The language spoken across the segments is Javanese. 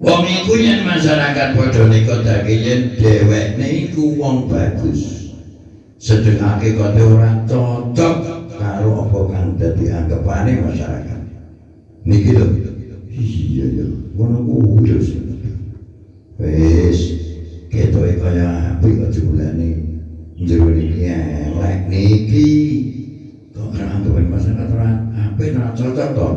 Wong iku yen masyarakat padha nikodake yen dhewekne iku wong bagus. Sedengake kote ora cocok karo apa kang dadi anggapane masyarakat. Niki lho. Iya ya, ngono kuwi lho. Wis ketoke kaya apik kok jumlane njero niki elek niki. Kok ora anggapane masyarakat ora apik ora cocok to.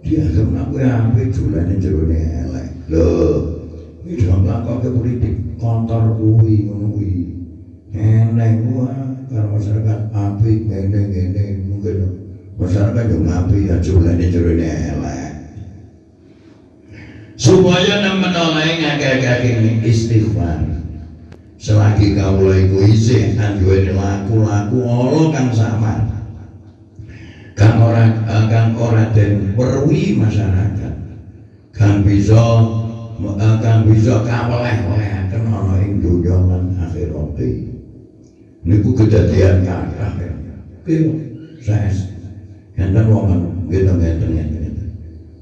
Dianggap aku apik jumlane njero elek. Loh, iki nglakoke politik kontor kuwi ngono kuwi. Enek kuwi karo masyarakat apik ngene mungkin masyarakat yo apik ya jumlane jerone elek. Supaya nemen oleh ngakeh-ngakeh istighfar. Selagi kawula iku isih anduweni laku-laku ala kang samar. Kang ora den weruhi masyarakat. Kang bisa kaweleh-welehaken ana ing donya lan akhirat. Niku kedadian kathah. Saes. Enten wong ngeten.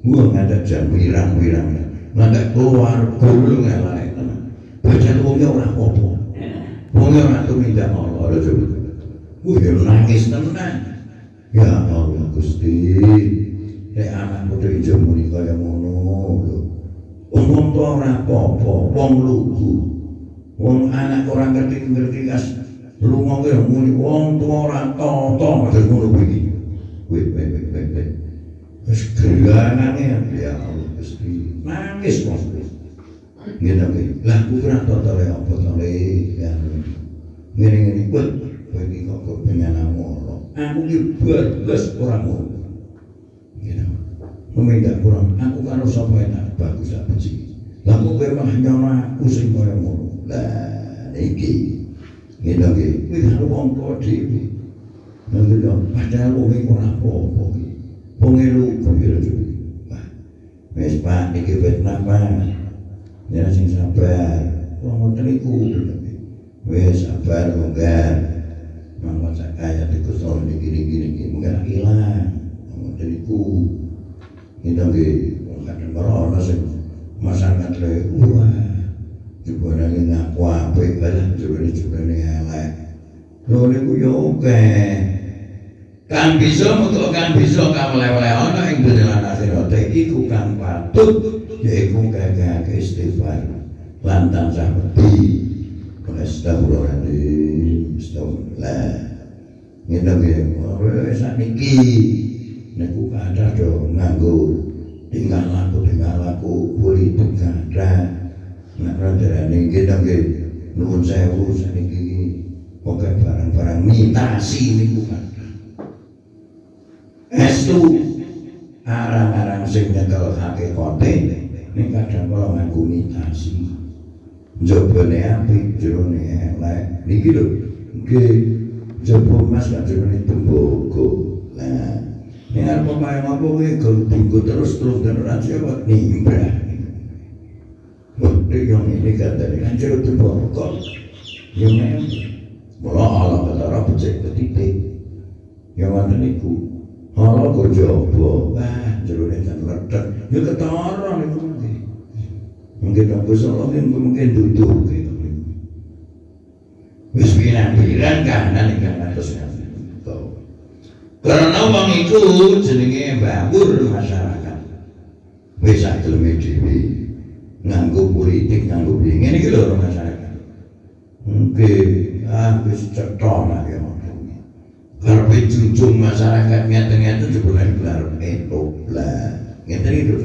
Gua ngadak jam wirang-wirang. Ngadak keluar gulu ngelak tenan. Padahal wonge ora apa-apa. Wonge ora tumindak Allah lho. Gua nangis tenan. Ya Allah Gusti. Nek anakku ijo muni kaya ngono lho. Wong tuwa ora apa-apa, wong lugu. Wong anak ora ngerti kas lunga kuwi muni wong tuwa ora tata padha ngono kuwi. Wih. Wis gelanane ya Allah Gusti. Nangis wong. Ngene iki. Lah ku ora tata le apa to le ya. Ngene kuwi iki kok penyenamu. Aku ki bagus ora ngono. Memindah kurang, aku karo sapa enak bagus tak benci. Lah kok kowe mah nyono aku sing kaya ngono. Lah iki ngene iki kuwi karo wong tuwa dhewe. Nanti dong, padahal wong iki ora apa-apa iki. Wong lugu iki. Wis Pak iki wis napa? Ya sing sabar. Wong ngoten iku. Wis sabar monggar. Mangko sak kaya dikusol iki mungkin ilang. Ngoten iku. Kita nggih kadang kala ana sing masyarakat le wah jebone ngaku apik bae jebone elek. Lho niku yo akeh. Kang bisa mutuk kang bisa kamleh-leh ana ing dalan akhirat iku kang patut yaiku kakek istighfar lan tansah wedi. Astagfirullahaladzim. Ngene nggih sakniki niku kathah do nganggo tinggal laku politik kathah. Nek randerane nggih nuwun sewu sakniki pokoke barang-barang mitasi niku kathah. Estu arang-arang sing nyekel hakikate ning kadang kala nganggo mitasi. Njobone apik jerone elek. Niki lho nggih jobo mas gak jerone tembogo. Lah ini arep pemain apa kuwi ganggu terus dan ora siapa nimbrah. Bukti yang ini kata kan jero dibokok. Yang men mula ala ketara becik ketitik. Yang wonten niku ala gojobo. Wah, jerone kan ledek. Ya ketara niku mungkin. Mungkin aku salah mungkin duduk gitu. Wis pirang-pirang kanan iki atus ngaten. Karena wong iku jenenge mbabur masyarakat. Wis sak geleme dhewe nganggo politik nganggo piye ngene iki lho masyarakat. Mungkin wis cetha lah ya. Karepe junjung masyarakat ngeten-ngeten jebule gelar entuk lah. Ngeten iki lho.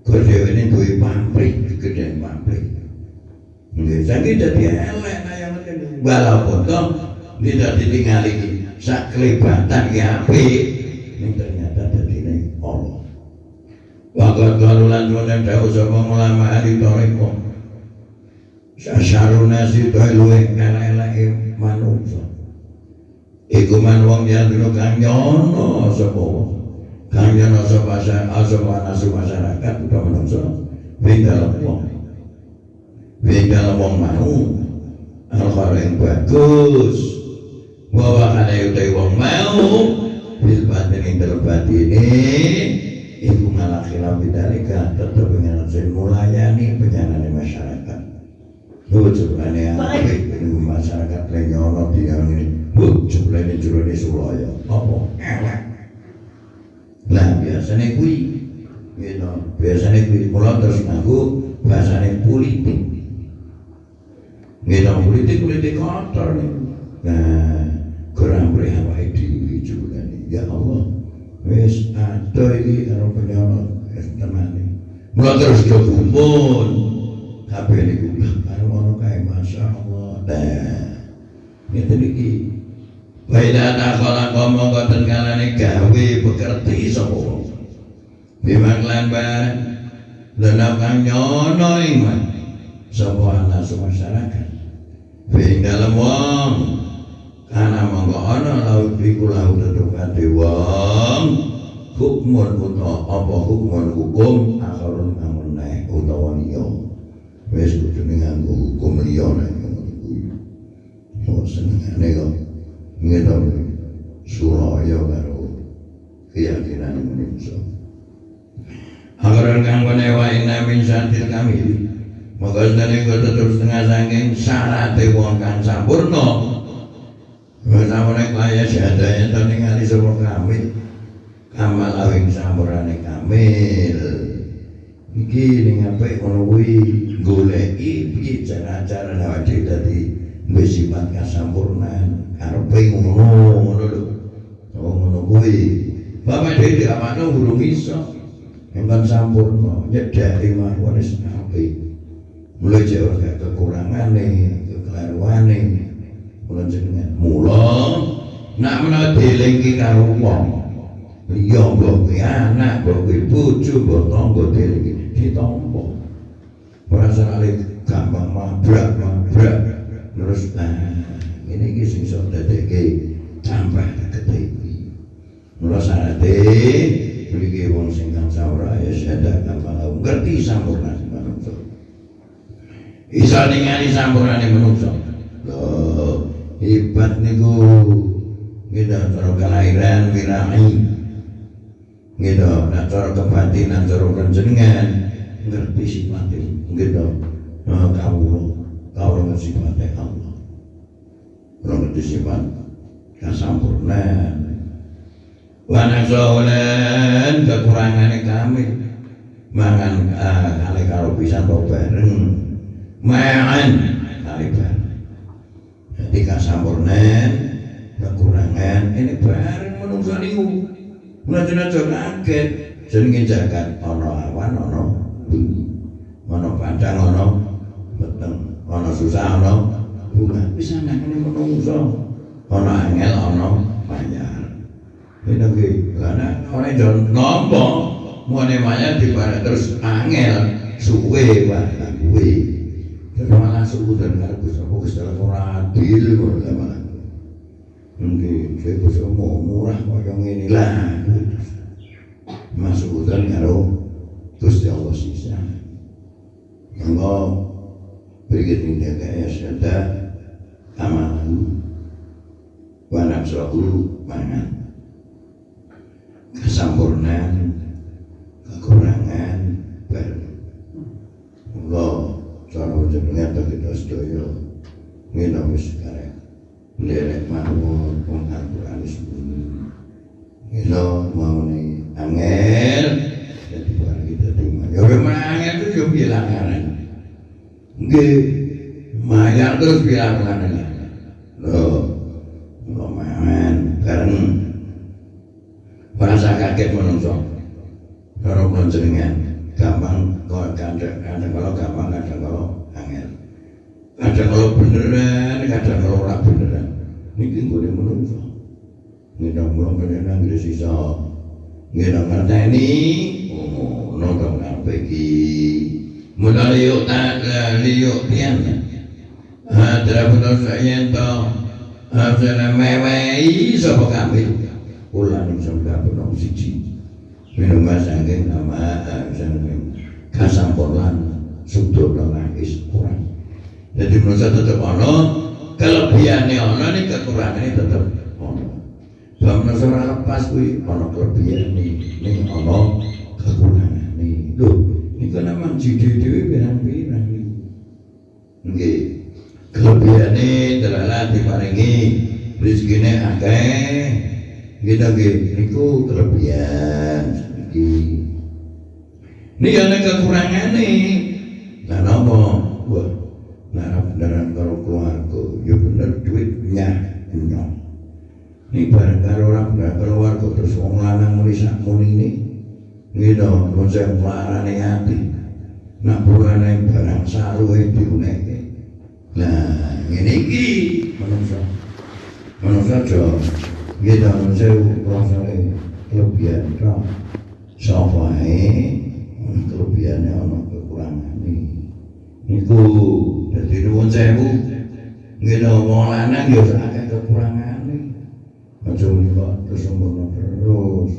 Kodene duwe pamrih digedhen pamrih. Nggih, saiki dadi elek kaya ngene. Walaupun to tidak ditinggal iki sak kelebatan ya apik ning ternyata dadine Allah. Waqat qalulan nuwun dawuh sapa ulama ahli thariqah. Sasaruna sidhaluwe elek-eleke manungsa. Iku man wong yandro kang nyono sapa. Kang nyono sapa nasu masyarakat utawa manungsa. Benggal wong mau al-khair yang bagus. Bahwa kada utai wong mau bil batin ing dalem batine iku malah khilaf bidalika tetep pengen sen mulayan Jumlahnya apik niku masyarakat lenyono tiyang ini. Jumlahnya jroning Suraya. Apa? Elek. Lah biasane kuwi gitu. Biasane kuwi kula terus nganggo bahasane politik. Gitu politik kotor niku. Nah, kurang prih awake dhewe jumlahnya. Ya Allah. Wis ado iki karo penyono wis temane. Mula terus do kumpul. Kabeh niku karo ngono kae masyaallah. Nah, ngeten iki. Baida takala monggo ten kalane gawe bekerti sapa wong. Bimanglan bareng lenap kang nyono iman sapa ana masyarakat. Ing dalem wong kana monggo ana laut iku laut tetepate wong hukmun utawa apa hukmun hukum akharun kang meneh utawa liya wis kudu nganggo hukum liya nek ngono kuwi oh senengane kok ngene Suraya karo keyakinan manusia akharun kang meneh wa inna min syatil kamil maka sedene kok tetep setengah saking syarate wong kang sampurna. Bersama kaya syahadanya tadi ngali semua kamil kamal awing sampurane kamil iki ning apik ngono kuwi goleki piye cara-cara awake dadi duwe sifat kasampurnan karepe ngono lho ngono kuwi bapak dhewe amane urung iso engkan sampurna nyedhaki mawon wis apik mulai jauh kekurangane kekeliruane mula jenengan mula nak menawa dilingki karo wong liya mbok kuwi anak mbok kuwi bojo mbok tangga dilingki ditampa ora sakale gampang mabrak terus ini iki sing iso dadekke tambah gedhe iki mula sarate mriki wong sing kang sawraya sadar gampang ngerti sampurna manungsa iso ningali sampurnane manungsa lho hebat niku gitu cara kelahiran wirai gitu nah cara kebatinan cara panjenengan ngerti sifatnya gitu kau sifatnya Allah ngerti sifat kasampurnaan wana solen kekurangannya kami mangan kali kalau bisa bawa bareng ma'an kali bareng jadi kasampurnan kekurangan ini bareng menungso niku mulane aja kaget jenenge jagat ana awan ana bumi ana padang ana peteng ana susah ana bunga bisa nek menungso ana angel ana panjang ini ki karena ora iso nampa mune maya dibare terus angel suwe wae kuwi malah suku dan karo Gusti Allah ora adil ngono malah. Nggih, saya bisa mau murah kaya ngene lah. Masuk dan karo Gusti Allah sisa. Monggo berikut ini kaya sada amalan wanak suhu mangan kesampurnaan kekurangan Allah cara jenengan kita sedaya ngene wis karek nderek mawon wong Al-Qur'an sebelum ngene maune angel dadi barang kita terima ya memang angel itu yo bilangan nggih mayar terus bilangan lho lumayan bareng merasa kaget menungso karo panjenengan gampang kadang kalau gampang kadang kalau angel kadang kalau beneran kadang kalau ora beneran niki nggone menungso ngene mulo panjenengan nggih sisa ngene ngerteni ngono dong kabeh iki mulane yo tak liyo pian hadra bener sayen to harusnya mewei sapa kabeh ulang sampe bener siji minuman saking nama saking kasampurnan sudut nangis kurang jadi manusia tetap ono kelebihannya ono ini kekurangannya tetap ono kalau manusia lepas kuwi ono kelebihan ini ono kekurangan ini loh ini kan memang jidi-jidi pirang-pirang Nggih. Kelebihane delalah diparingi rezekine akeh. Nggih niku kelebihan iki. Niki ana kekurangane. Lah napa? Wah, nek beneran karo keluarga, ya bener duit nyah. Ini bareng karo orang keluarga terus wong lanang muni sakmuni ini. Nggih to, mun saya melarane ati. Nak burane barang saruhe diuneke. Lah, ngene iki manungsa. Manungsa aja nggih to, mun saya rasane kelebihan to. Sapa ae kelebihane ana kekurangane. Niku dadi nuwun sewu. Nggih to, wong lanang ya akeh kekurangane. Aja niku terus sempurna terus.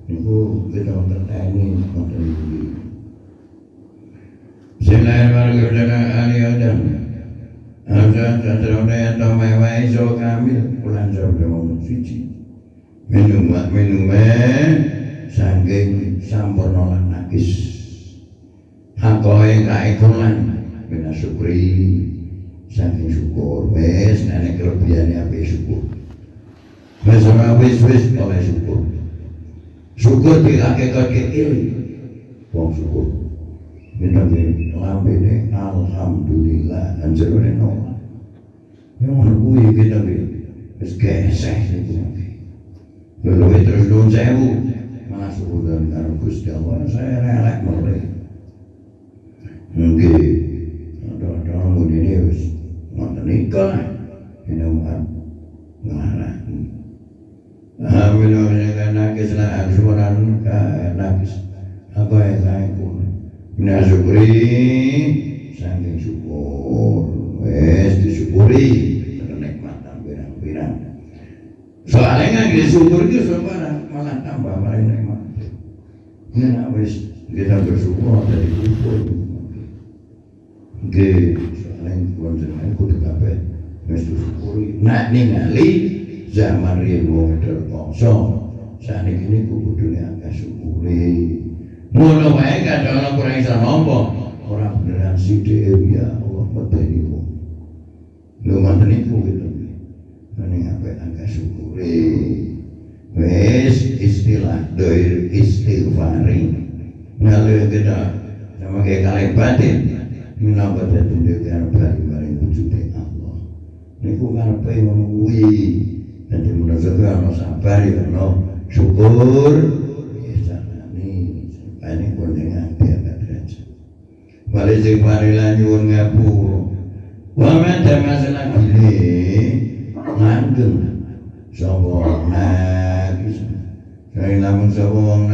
Niku kita tertani ngoten iki. Bismillahirrahmanirrahim. Adam. Ada satrone atau mewah iso kamil bulan Jawa siji. Minume saking sampurna lan nakis. Hakoe kaikulan bina syukri saking syukur wis nek kelebihane ape syukur. Wis ora wis oleh syukur. Syukur dihakikatke ilmu wong syukur. Minangke lambene alhamdulillah anjene no. Yang kuwi kita wis geseh niku. Lha terus nuwun sewu. Malah syukur karo Gusti Allah saya elek mulai. Nggih. Ada mudine wis ngoten nikah. Minuman ngarah. Amin dengan nakis lah suaran nakis apa yang saya pun mina syukri saking syukur wes disyukuri kenikmatan pirang-pirang soalnya nggak syukur itu sebenarnya malah tambah malah nikmat ini nak wes kita bersyukur dari syukur nggih soalnya bukan jenengan kudu kabeh wes disyukuri nak ningali zaman riyen wong terpaksa saniki niku kudune akeh syukure ngono wae kadang ana kurang iso nampa ora beneran sithik ya Allah medeni wong lho ngoten niku gitu ning apik akeh syukure wis istilah doir istighfari ngalir kita sama kayak kalih batin minangka dadi karo bali-bali wujude Allah niku karepe ngono kuwi. Jadi menurut ana sabar ya ana syukur ya jalani ini kunjungan dia derajat wali sing marilah nyuwun ngapura wa mata masalah gile langgeng sapa nagis saya namun sapa wong